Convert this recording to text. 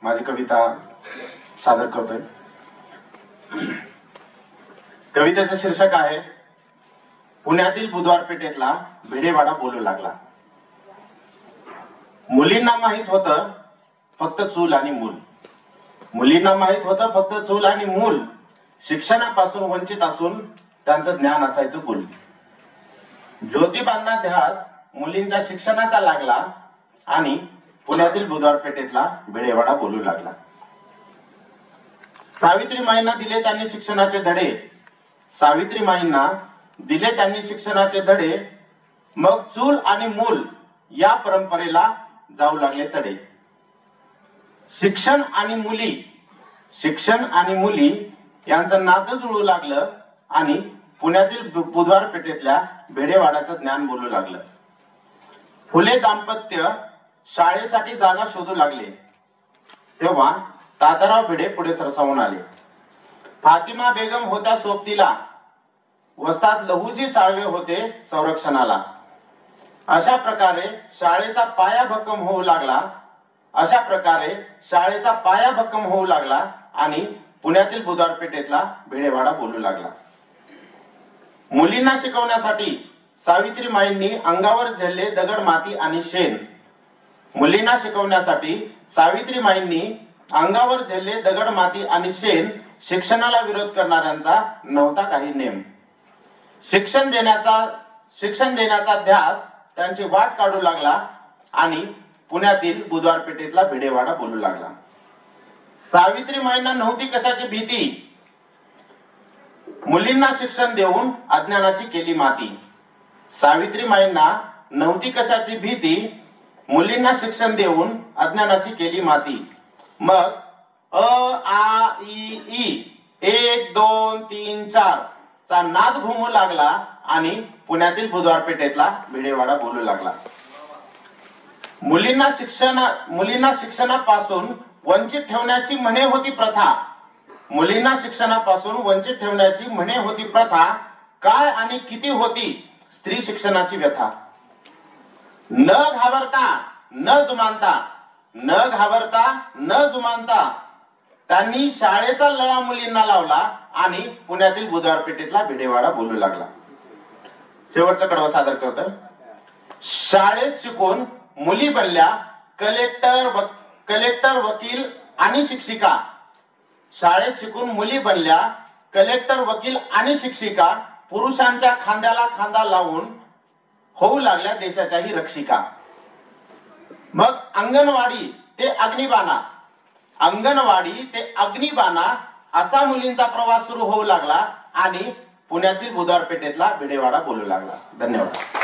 माझी कविता सादर करतोय। कवितेचं शीर्षक आहे पुण्यातील बुधवार पेठेतला भिडेवाडा बोलू लागला। मुलींना माहित होतं फक्त चूल आणि मूल, मुलींना माहित होतं फक्त चूल आणि मूल, शिक्षणापासून वंचित असून त्यांचं ज्ञान असायचं गुल। ज्योतिबांना ध्यास मुलींच्या शिक्षणाचा लागला आणि पुण्यातील बुधवार पेठेतला भिडेवाडा बोलू लागला। सावित्रीमाईंना दिले त्यांनी शिक्षणाचे धडे, सावित्रीमाईंना दिले त्यांनी शिक्षणाचे धडे, मग चूल आणि मूल या परंपरेला जाऊ लागले तडे। शिक्षण आणि मुली यांचं नातं जुळू लागलं आणि पुण्यातील बुधवार पेठेतल्या भिडेवाड्याचं ज्ञान बोलू लागलं। फुले दाम्पत्य शाळेसाठी जागा शोधू लागले तेव्हा दादाराव भिडे पुढे सरसावून आले। फातिमा बेगम होत्या सोबतीला, वस्ताद लहुजी साळवे होते संरक्षणाला। अशा प्रकारे शाळेचा पाया भक्कम होऊ लागला, अशा प्रकारे शाळेचा पाया भक्कम होऊ लागला आणि पुण्यातील बुधवार पेठेतला भिडेवाडा बोलू लागला। मुलींना शिकवण्यासाठी सावित्रीमाईंनी अंगावर झेलले दगड माती आणि शेण, मुलींना शिकवण्यासाठी सावित्रीमाईंनी अंगावर झेलले दगड माती आणि शेण, शिक्षणाला विरोध करणाऱ्यांचा नव्हता काही नेम। शिक्षण देण्याचा ध्यास त्यांची वाट काढू लागला आणि पुण्यातील बुधवार पेठेतला भिडेवाडा बोलू लागला। सावित्रीमाईंना नव्हती कशाची भीती, मुलींना शिक्षण देऊन अज्ञानाची केली माती। सावित्रीमाईंना नव्हती कशाची भीती, मुलींना शिक्षण देऊन अज्ञानाची केली माती। मग अ आ इ ई 1 2 3 4 चा नाद घुमू लागला आणि पुण्यातील बुधवार पेठेतला भिडेवाडा बोलू लागला। मुलींना शिक्षणापासून वंचित ठेवण्याची म्हणे होती प्रथा, मुलींना शिक्षणापासून वंचित ठेवण्याची म्हणे होती प्रथा, काय आणि किती होती स्त्री शिक्षणाची व्यथा। न घाबरता न जुमानता त्यांनी शाळेचा लळा मुलींना लावला आणि पुण्यातील बुधवार पेठेतला भिडेवाडा बोलू लागला। शेवटचा कडवा सादर करतोय। शाळेत शिकून मुली बनल्या कलेक्टर, वकील आणि शिक्षिका। शाळेत शिकून मुली बनल्या कलेक्टर, वकील आणि शिक्षिका, पुरुषांच्या खांद्याला खांदा लावून होऊ लागल्या देशाच्याही रक्षिका। मग अंगणवाडी ते अग्निबाणा असा मुलींचा प्रवास सुरू होऊ लागला आणि पुण्यातील बुधवार पेठेतला भिडेवाडा बोलू लागला। धन्यवाद।